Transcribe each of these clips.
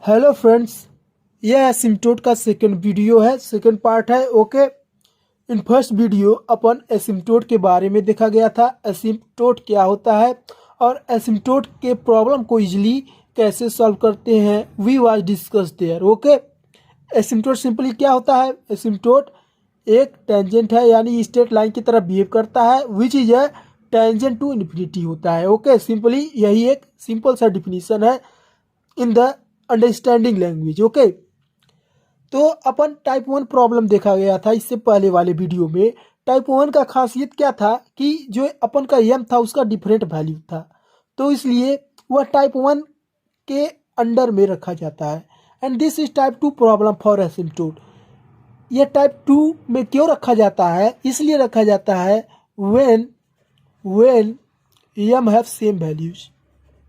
Hello friends, यह asymptote का second video है, सेकंड पार्ट है। Okay, in first video upon asymptote के बारे में देखा गया था, एसिम्प्टोट क्या होता है और एसिम्प्टोट के प्रॉब्लम को इजीली कैसे सॉल्व करते हैं, we was discuss there. Okay, asymptote simply क्या होता है? एसिम्प्टोट एक टेंजेंट है, यानी स्ट्रेट लाइन की तरह बिहेव करता है, which is a tangent to infinity होता है। ओके, सिंपली यही एक सिंपल सा डिफिनीशन है in the understanding language. Okay, तो अपन टाइप 1 प्रॉब्लम देखा गया था इससे पहले वाले वीडियो में। टाइप 1 का खासियत क्या था कि जो अपन का एम था उसका डिफरेंट वैल्यू था, तो इसलिए वह टाइप 1 के अंडर में रखा जाता है। And this is type 2 problem for asymptote. यह टाइप 2 में क्यों रखा जाता है? इसलिए रखा जाता है when m have same values,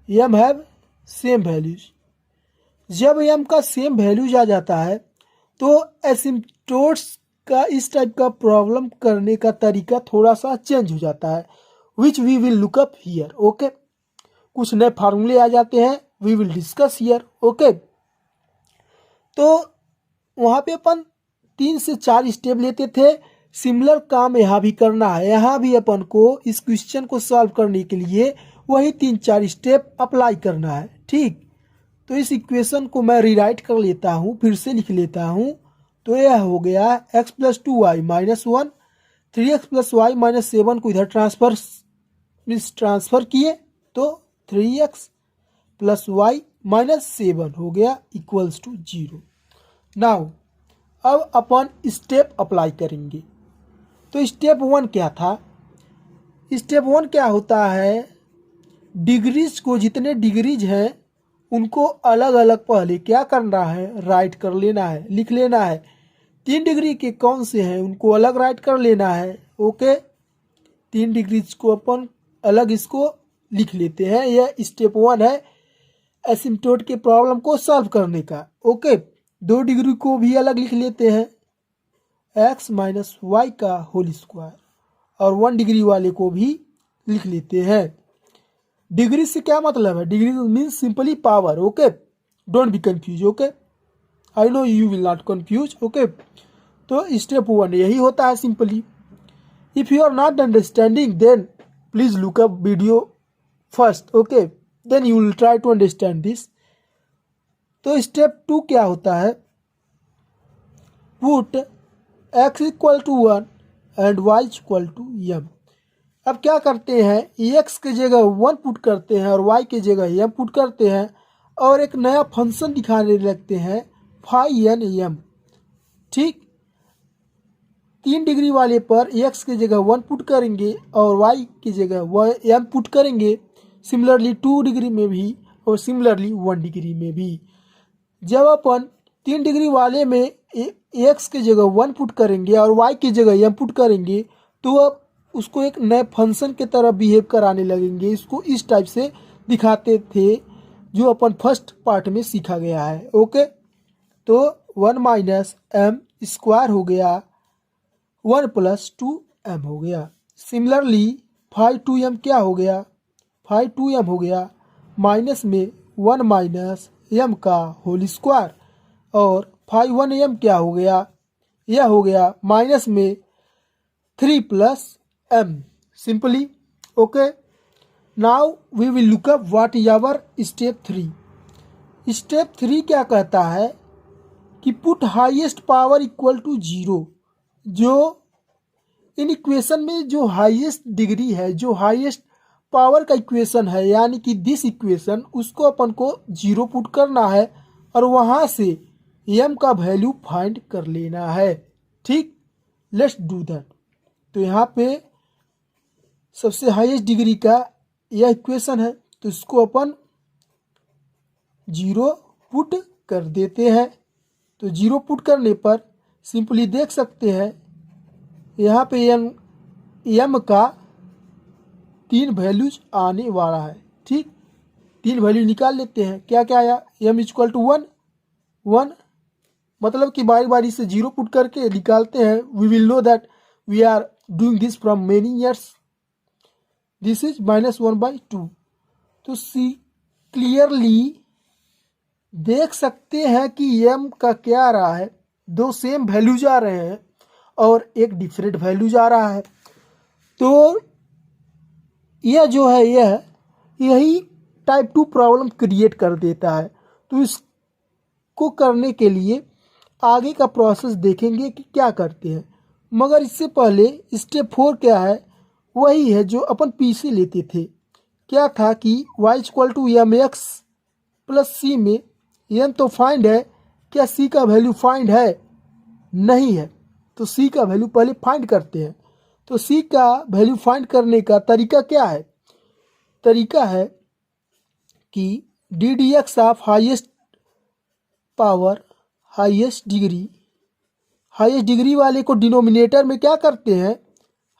m have same values. जब एम का सेम वैल्यूज आ जाता है तो एसिम्प्टोट्स का इस टाइप का प्रॉब्लम करने का तरीका थोड़ा सा चेंज हो जाता है, which we will look up here. Okay, कुछ नए फार्मूले आ जाते हैं, we will discuss here. Okay, तो वहाँ पे अपन 3 से 4 स्टेप लेते थे। सिमिलर काम यहाँ भी करना है, यहाँ भी अपन को इस क्वेश्चन को सॉल्व करने के लिए वही 3-4 स्टेप अप्लाई करना है। ठीक, तो इस इक्वेशन को मैं रीराइट कर लेता हूँ, फिर से लिख लेता हूँ। तो यह हो गया x plus 2y minus 1, 3x plus y minus 7 को इधर ट्रांसफर किए तो 3x प्लस वाई माइनस 7 हो गया इक्वल्स टू 0। नाउ अब अपन स्टेप अप्लाई करेंगे। तो स्टेप 1 क्या था? स्टेप 1 क्या होता है? डिग्रीज को, जितने डिग्रीज हैं उनको अलग अलग पहले क्या करना है? राइट कर लेना है, लिख लेना है। 3 डिग्री के कौन से हैं उनको अलग राइट कर लेना है। ओके, 3 डिग्रीज को अपन अलग इसको लिख लेते हैं। यह स्टेप 1 है एसिम्प्टोट के प्रॉब्लम को सॉल्व करने का। ओके, 2 डिग्री को भी अलग लिख लेते हैं, x माइनस वाई का होल स्क्वायर, और 1 डिग्री वाले को भी लिख लेते हैं। डिग्री से क्या मतलब है? Degree means simply power. Okay, don't be confuse. Okay, I know you will not confuse. Okay, तो स्टेप 1 यही होता है simply. If you are not understanding then please look up video first. Okay, then you will try to understand this. तो step 2 क्या होता है? Put x equal to 1 and y equal to m। अब क्या करते हैं? x के जगह 1 पुट करते हैं और y के जगह m पुट करते हैं, और एक नया फंक्शन दिखाने लगते हैं फाई एन एम। ठीक, 3 डिग्री वाले पर x के जगह 1 पुट करेंगे और y की जगह m पुट करेंगे। सिमिलरली 2 डिग्री में भी और सिमिलरली 1 डिग्री में भी। जब अपन 3 डिग्री वाले में x के जगह 1 पुट करेंगे और y की जगह m पुट करेंगे तो अब उसको एक नए फंक्शन के तरह बिहेव कराने लगेंगे। इसको इस टाइप से दिखाते थे जो अपन फर्स्ट पार्ट में सीखा गया है। ओके, तो 1 माइनस एम स्क्वायर हो गया, 1 प्लस 2m हो गया। सिमिलरली 5 2m क्या हो गया? 5 2m हो गया, माइनस में 1 माइनस m का होल स्क्वायर, और 5 1m क्या हो गया? यह हो गया माइनस में 3 plus m simply. Okay, now we will look up what is our step 3। Step 3 क्या कहता है कि put highest power equal to 0। जो इन इक्वेशन में जो हाईएस्ट डिग्री है, जो हाईएस्ट पावर का इक्वेशन है, यानी कि दिस इक्वेशन, उसको अपन को 0 पुट करना है और वहां से m का वैल्यू फाइंड कर लेना है। ठीक, लेट्स डू दैट। तो यहाँ पे सबसे हाईएस्ट डिग्री का यह इक्वेशन है, तो इसको अपन 0 पुट कर देते हैं। तो 0 पुट करने पर सिंपली देख सकते हैं यहाँ पे m का 3 वैल्यूज आने वाला है। ठीक, 3 वैल्यू निकाल लेते हैं। क्या क्या आया? m इक्वल टू 1, मतलब कि बारी बारी से 0 पुट करके निकालते हैं। We will know that we are doing this from many years. This is -1/2। तो सी क्लियरली देख सकते हैं कि m का क्या आ रहा है, दो सेम वैल्यू जा रहे हैं और एक डिफरेंट वैल्यू जा रहा है। तो यह जो है यही टाइप 2 प्रॉब्लम क्रिएट कर देता है। तो इसको करने के लिए आगे का प्रोसेस देखेंगे कि क्या करते हैं, मगर इससे पहले स्टेप 4 क्या है, वही है जो अपन पीछे लेते थे। क्या था कि y equal to M X plus C में एम तो फाइंड है, क्या सी का वैल्यू फाइंड है? नहीं है। तो सी का वैल्यू पहले फाइंड करते हैं। तो सी का वैल्यू फाइंड करने का तरीका क्या है? तरीका है कि D d x of highest power highest degree वाले को डिनोमिनेटर में क्या करते हैं,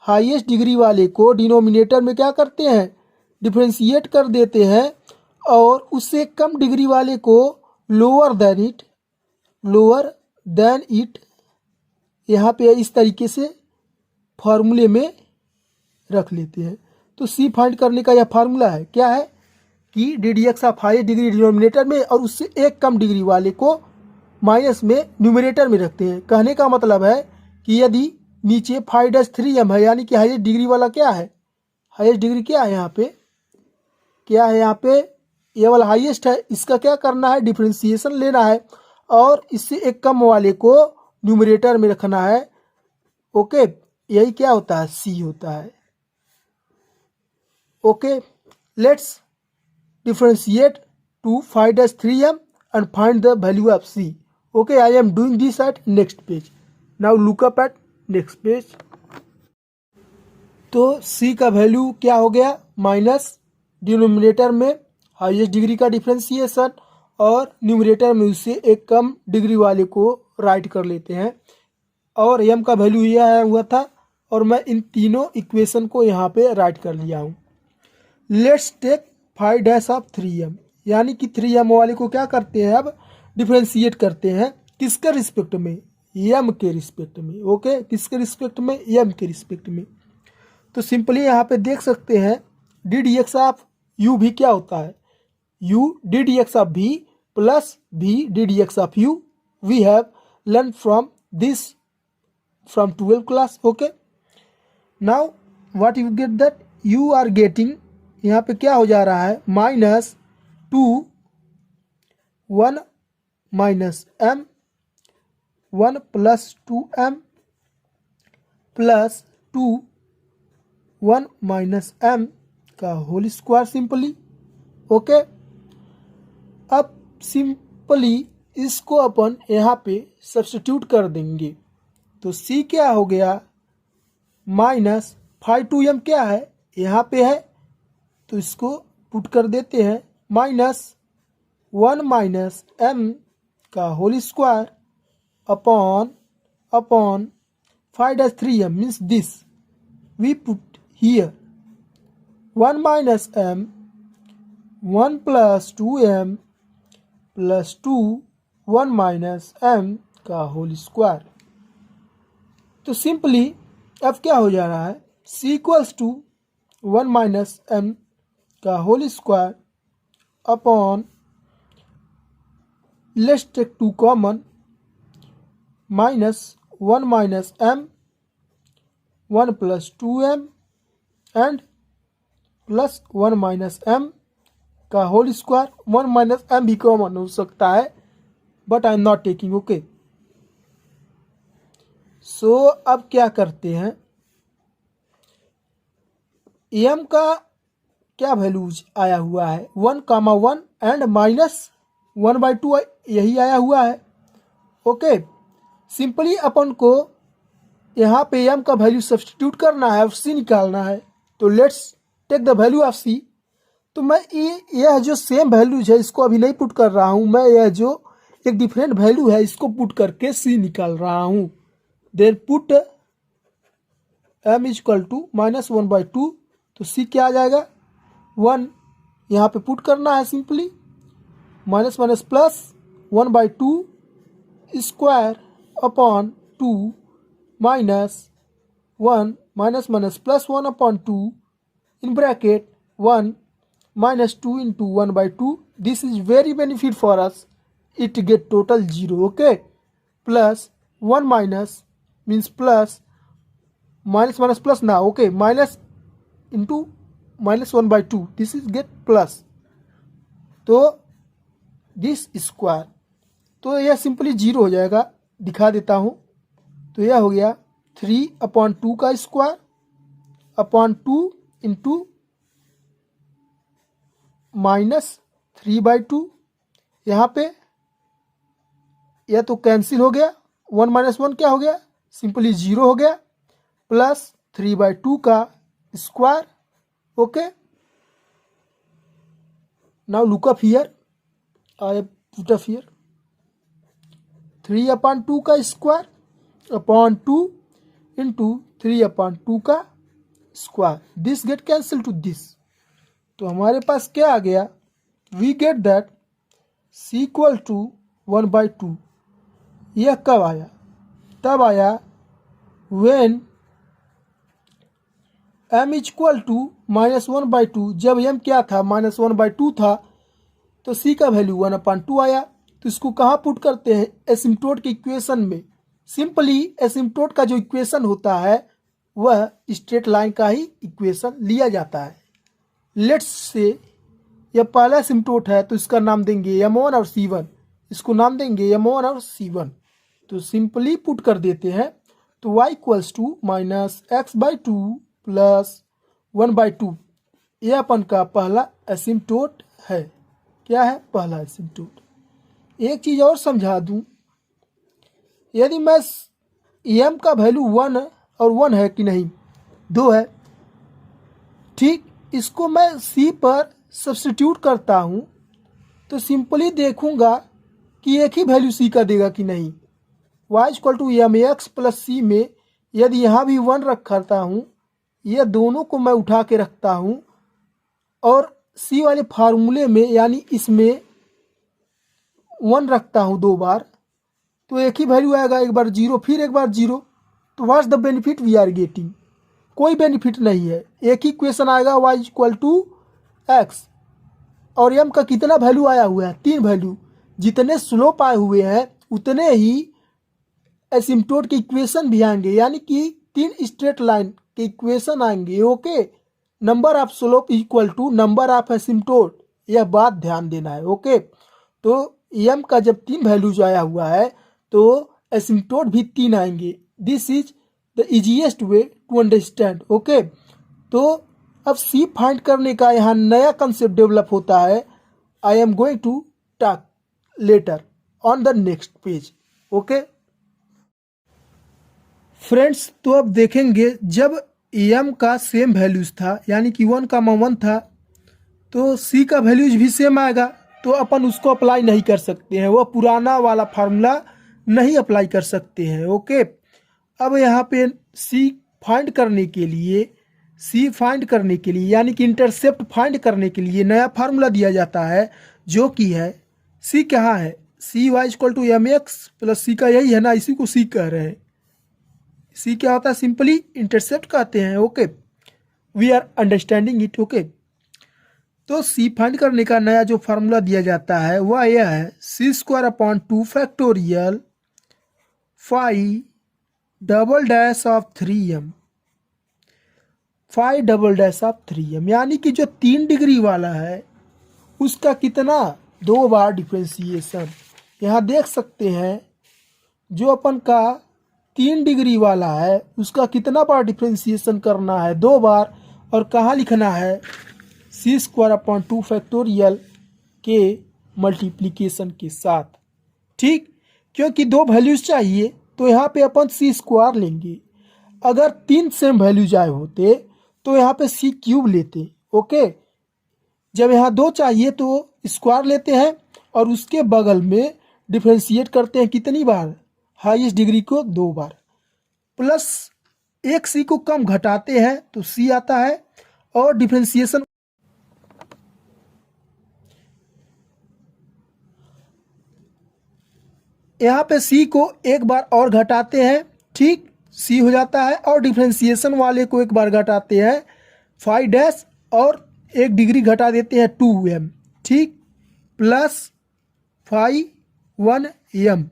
हाईएस्ट डिग्री वाले को डिनोमिनेटर में क्या करते हैं, डिफरेंशिएट कर देते हैं, और उससे कम डिग्री वाले को लोअर देन इट यहाँ पे इस तरीके से फार्मूले में रख लेते हैं। तो सी फाइंड करने का यह फार्मूला है, क्या है कि D d x of highest degree denominator में और उससे एक कम डिग्री वाले को माइनस में न्यूमरेटर में रखते हैं। कहने का मतलब है कि यदि नीचे 5-3m है, यानी कि हाईएस्ट डिग्री वाला क्या है, हाईएस्ट डिग्री क्या है यहाँ पे, क्या है यहाँ पे, ये वाला हाईएस्ट है, इसका क्या करना है, डिफरेंशिएशन लेना है और इससे एक कम वाले को न्यूमरेटर में रखना है। ओके, यही क्या होता है, सी होता है। Okay, let's differentiate to 5-3m and find the value of c. Okay, I am doing this at next page. Now look up at next page. तो c का वैल्यू क्या हो गया, माइनस डिनोमिनेटर में हाईएस्ट डिग्री का differentiation और numerator में उससे एक कम डिग्री वाले को राइट कर लेते हैं, और m का वैल्यू यह आया हुआ था और मैं इन तीनों इक्वेशन को यहाँ पे राइट कर लिया हूँ। लेट्स टेक 5-3m, यानी कि 3m वाले को क्या करते हैं, अब डिफरेंशिएट करते हैं, किसके रिस्पेक्ट में, m के रिस्पेक्ट में। ओके, किसके रिस्पेक्ट में, m के रिस्पेक्ट में। तो सिंपली यहाँ पे देख सकते हैं d d x of u भी क्या होता है, u d d x of v plus v d d x of u। We have learn from this from 12th class. Okay, now what you get that, you are getting, यहाँ पे क्या हो जा रहा है, -2 1 minus m 1 plus 2m plus 2 1 minus m का whole square simply. Okay, अब simply इसको अपन यहाँ पे सब्स्टिट्यूट कर देंगे। तो c क्या हो गया, -5-2m क्या है, यहाँ पे है, तो इसको पुट कर देते हैं, -1 माइनस m का whole square upon 5-3m means this we put here 1 minus m 1 plus 2m plus 2 1 minus m का होल स्क्वायर। तो सिंपली अब क्या हो जा रहा है, c equals to 1 minus m का whole square upon, let's take 2 common, -1 minus m 1 plus 2m and plus 1 minus m का होल स्क्वायर। 1 माइनस m भी कॉमन हो सकता है but I am not taking. Okay, so अब क्या करते हैं, m का क्या वैल्यूज आया हुआ है, 1, 1 एंड -1/2 यही आया हुआ है। ओके, सिंपली अपन को यहाँ पे m का वैल्यू सब्स्टिट्यूट करना है और c निकालना है। तो let's take the value of c। तो मैं यह जो सेम वैल्यूज है इसको अभी नहीं पुट कर रहा हूँ, मैं यह जो एक डिफरेंट वैल्यू है इसको पुट करके c निकाल रहा हूँ। Then put m is equal to -1/2, तो c क्या आ जाएगा, 1 यहाँ पे पुट करना है, simply minus minus plus 1/2 square upon 2 minus 1 minus minus plus 1 upon 2 in bracket 1 minus 2 into 1/2. This is very benefit for us it get total 0. Okay, plus 1 minus means plus, minus minus plus now. Okay, minus into minus 1 by 2, this is get plus, तो this square, तो यह simply 0 हो जाएगा। दिखा देता हूँ, तो यह हो गया 3/2 का स्क्वायर अपॉन 2 इंटू माइनस 3/2। यहाँ पे यह तो कैंसिल हो गया, 1 माइनस 1 क्या हो गया, सिंपली 0 हो गया, प्लस 3/2 का square. Okay, now look up here, I put up here 3/2 का स्क्वायर अपॉन 2 इंटू 3/2 का square, this get cancel to this, तो हमारे पास क्या आ गया, we get that c equal to 1/2। यह कब आया, तब आया when m is equal to -1/2। जब m क्या था, -1/2 था, तो c का वैल्यू 1/2 आया। तो इसको कहाँ पुट करते हैं, एसिम्प्टोट के इक्वेशन में। सिंपली एसिम्प्टोट का जो इक्वेशन होता है वह स्ट्रेट लाइन का ही इक्वेशन लिया जाता है। लेट्स से यह पहला एसिम्प्टोट है, तो इसका नाम देंगे m1 और c1, इसको नाम देंगे m1 और c1। तो सिंपली पुट कर देते हैं, तो y equals to -x/2 plus 1/2, यह अपन का पहला एसिम्प्टोट है। क्या है, पहला एसिम्प्टोट। एक चीज़ और समझा दूं, यदि मैं m का वैल्यू 1 और 1 है कि नहीं, 2 है, ठीक, इसको मैं c पर सब्स्टिट्यूट करता हूं, तो सिंपली देखूंगा कि एक ही वैल्यू c का देगा कि नहीं। y equal to mx plus c में यदि यहाँ भी 1 रखता हूँ, यह दोनों को मैं उठा के रखता हूँ, और c वाले फार्मूले में यानी इसमें 1 रखता हूँ 2 बार, तो एक ही वैल्यू आएगा, एक बार 0 फिर एक बार 0। तो what's the benefit we are getting, कोई बेनिफिट नहीं है। एक ही क्वेश्चन आएगा y इक्वल टू x, और m का कितना वैल्यू आया हुआ है, 3 वैल्यू। जितने स्लोप आए हुए हैं उतने ही एसिम्प्टोट के इक्वेशन भी आएंगे, यानी कि 3 स्ट्रेट लाइन के इक्वेशन आएंगे। Okay, number of slope equal to number of asymptote, यह बात ध्यान देना है। ओके, तो m का जब 3 वैल्यूज आया हुआ है तो एसिम्प्टोट भी 3 आएंगे। This is the easiest way to understand. Okay, तो अब c फाइंड करने का यहाँ नया कंसेप्ट डेवलप होता है। I am going to talk later on the next page. Okay friends, तो अब देखेंगे जब m का सेम वैल्यूज था, यानी कि 1,1 था, तो c का वैल्यूज भी सेम आएगा, तो अपन उसको अप्लाई नहीं कर सकते हैं, वह पुराना वाला फार्मूला नहीं अप्लाई कर सकते हैं। ओके, अब यहाँ पे c फाइंड करने के लिए यानी कि इंटरसेप्ट फाइंड करने के लिए नया फार्मूला दिया जाता है, जो कि है c कहाँ है, cy equal to mx plus c का यही है ना, इसी को c कह रहे हैं। c क्या होता है, सिंपली इंटरसेप्ट कहते हैं। Okay, we are understanding it. Okay, तो c फाइंड करने का नया जो फार्मूला दिया जाता है वह यह है c² 2 phi double dash of 3m, phi double dash of 3m, यानी कि जो 3 डिग्री वाला है उसका कितना, 2 बार डिफ्रेंसिएशन। यहाँ देख सकते हैं जो अपन का 3 डिग्री वाला है उसका कितना बार डिफ्रेंसिएशन करना है, 2 बार, और कहाँ लिखना है, c² 2 के मल्टीप्लिकेशन के साथ। ठीक, क्योंकि 2 वैल्यूज चाहिए तो यहाँ पे अपन c² लेंगे। अगर 3 सेम वैल्यूज आए होते तो यहाँ पे c³ लेते। ओके, जब यहाँ 2 चाहिए तो स्क्वायर लेते हैं और उसके बगल में डिफ्रेंशिएट करते हैं कितनी बार, हाईएस्ट डिग्री को 2 बार, प्लस एक c को कम घटाते हैं तो c आता है, और डिफ्रेंशिएशन यहाँ पे c को एक बार और घटाते हैं, ठीक, c हो जाता है, और डिफ्रेंशिएशन वाले को एक बार घटाते हैं phi डैश, और 1 डिग्री घटा देते हैं 2m, ठीक, plus phi 1m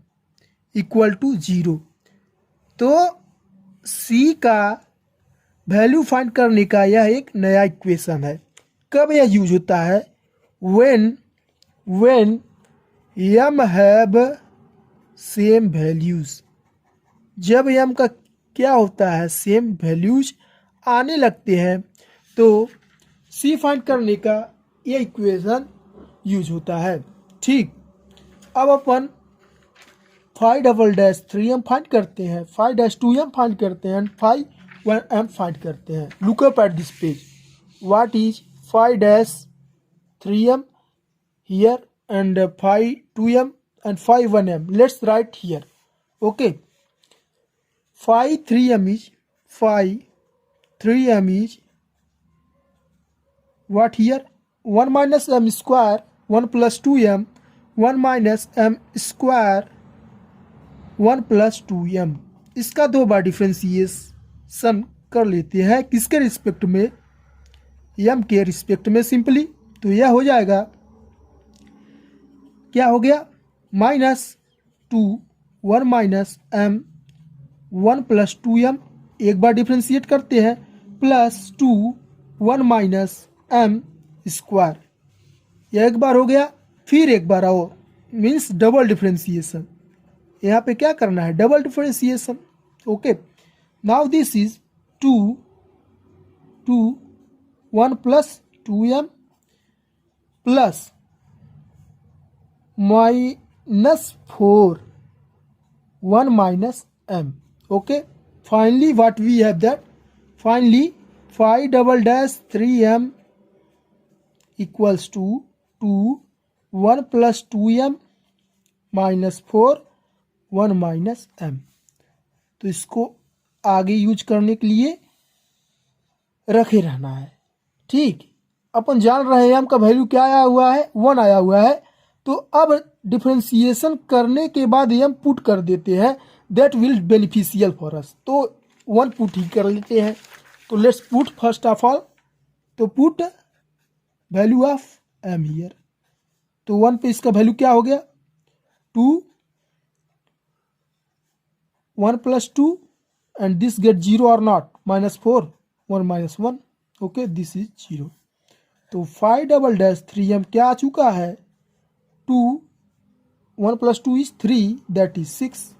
equal to 0। तो c का वैल्यू फाइंड करने का यह एक नया इक्वेशन है। कब यह यूज होता है? when m have same values. जब m का क्या होता है? सेम वैल्यूज आने लगते हैं तो c फाइंड करने का यह इक्वेशन यूज होता है। ठीक, अब अपन 5-3m फाइंड करते हैं, 5-2m फाइंड करते हैं, 5-1m फाइंड करते हैं। Look up at this page. What is 5-3m here and 5-2m and 5-1m? Let's write here. Okay, 5-3m is 5-3m is what here? 1 minus m square, 1 plus 2m, 1 minus m square, 1 plus 2m। इसका 2 बार differentiation कर लेते हैं। किसके respect में? m के respect में simply. तो यह हो जाएगा, क्या हो गया? -2 1 माइनस m 1 प्लस 2m, एक बार डिफ्रेंशिएट करते हैं, प्लस 2 1 माइनस m स्क्वायर, यह एक बार हो गया। फिर एक बार आओ, मीन्स डबल डिफ्रेंशिएशन। यहाँ पे क्या करना है? Double differentiation. Okay, now this is 2 1 plus 2m plus -4 1 minus m. Okay, finally what we have that? Finally 5-3m equals to 2 1 plus 2m minus 4 1 minus m। तो इसको आगे यूज करने के लिए रखे रहना है। ठीक, अपन जान रहे हैं m का वैल्यू क्या आया हुआ है? 1 आया हुआ है। तो अब डिफ्रेंशिएशन करने के बाद m पुट कर देते हैं, that will beneficial for us. तो 1 पुट ही कर लेते हैं। तो let's put first of all, तो put value of m here. तो 1 पे इसका वैल्यू क्या हो गया? 2 1 प्लस 2 एंड दिस गेट 0 और not? -4 1 minus 1। Okay, this is 0। तो 5-3m क्या आ चुका है? 2 1 plus 2 is 3, that is 6।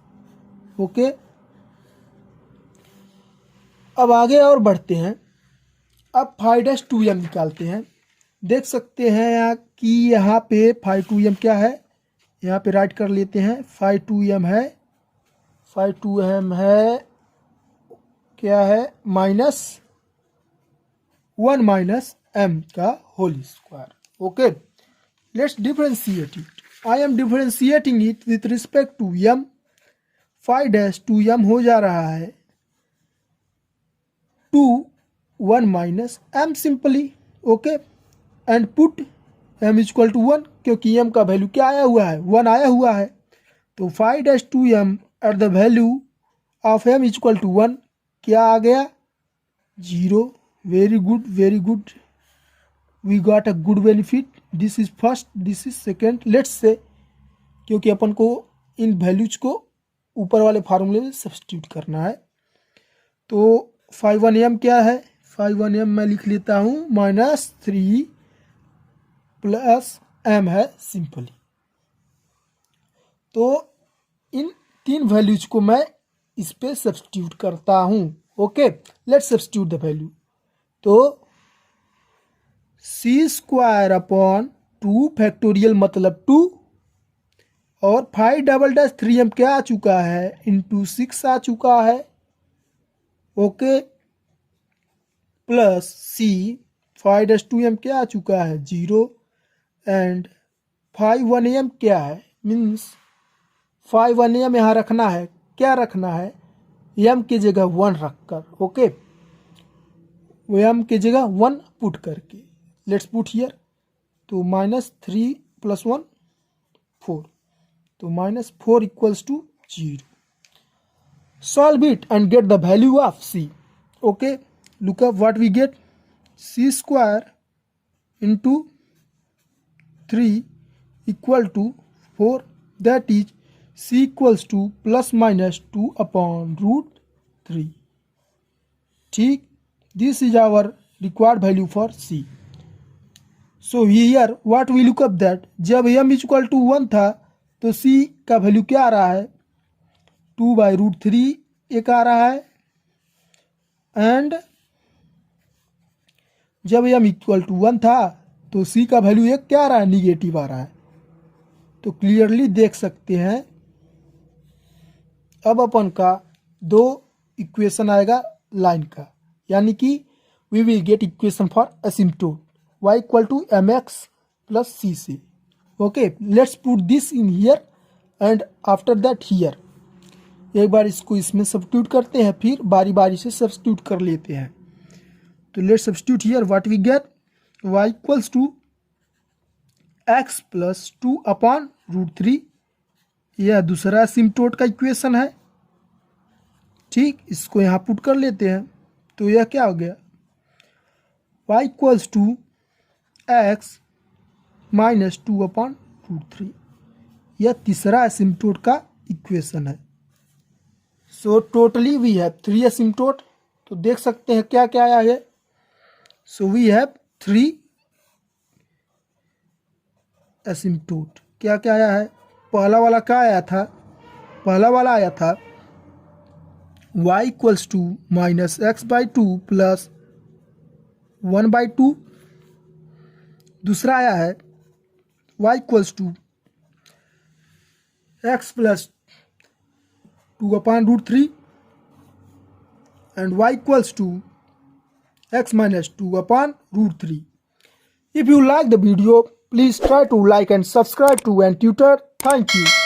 Okay, अब आगे और बढ़ते हैं। अब 5-2m निकालते हैं। देख सकते हैं कि यहाँ पे 5-2m क्या है, यहाँ पे राइट कर लेते हैं। 5-2m है, 5-2m है क्या है? -1 minus m का whole square. Okay, let's differentiate it. I am differentiating it with respect to m। 5-2m हो जा रहा है 2 1 minus m simply। Okay, and put m equal to 1, क्योंकि m का वैल्यू क्या आया हुआ है? 1 आया हुआ है। तो 5-2m at the value of m equal to 1 क्या आ गया? 0। Very good, very good, we got a good benefit. This is first, this is second. Let's say, क्योंकि अपन को इन वैल्यूज को ऊपर वाले फार्मूले में सब्स्टिट्यूट करना है। तो 5-1m क्या है? 5-1m मैं लिख लेता हूँ -3 प्लस m है सिंपली। तो इन 3 वैल्यूज को मैं इस पे सब्स्टिट्यूट करता हूँ। Okay, let's substitute the value. तो c² अपॉन 2 फैक्टोरियल मतलब 2, और 5-3m क्या आ चुका है? इंटू 6 आ चुका है। ओके, प्लस c 5-2m क्या आ चुका है? 0। एंड 5-1m क्या है? मीन्स 5-1m यहाँ रखना है। क्या रखना है? m की जगह 1 रखकर। ओके, वो m की जगह 1 पुट करके। Let's put here. तो -3 + 1 4, तो -4 equals to 0। Solve it and get the value of c। Okay, look up what we get. c² into 3 equal to 4 that is c equals to plus minus 2 upon root 3. ठीक, this is our required value for c. So here what we look up that जब m is equal to 1 था तो c का value क्या आ रहा है, 2/√3 एक आ रहा है, एंड जब m इक्वल टू 1 था तो c का वैल्यू एक क्या आ रहा है, निगेटिव आ रहा है। तो क्लियरली देख सकते हैं अब अपन का दो इक्वेशन आएगा लाइन का, यानी कि we will get equation for asymptote y equal to mx plus c से। Okay, let's put this in here and after that here. एक बार इसको इसमें सब्स्टिट्यूट करते हैं, फिर बारी बारी से सब्स्टिट्यूट कर लेते हैं। तो let's substitute here, what we get, y equals to x plus 2 upon √3। यह दूसरा असिम्प्टोट का इक्वेशन है। ठीक, इसको यहाँ पुट कर लेते हैं। तो यह क्या हो गया, y equals to x minus 2 upon √3। यह तीसरा असिम्प्टोट का इक्वेशन है। So totally we have 3 asymptote. तो देख सकते हैं क्या क्या आया है। So we have 3 asymptote. क्या क्या आया है, पहला वाला क्या आया था, पहला वाला आया था y equals to minus x/2 plus 1/2। दूसरा आया है y equals to x plus 2 upon √3 and y equals to x minus 2 upon √3. If you like the video, please try to like and subscribe to N Tutor. Thank you.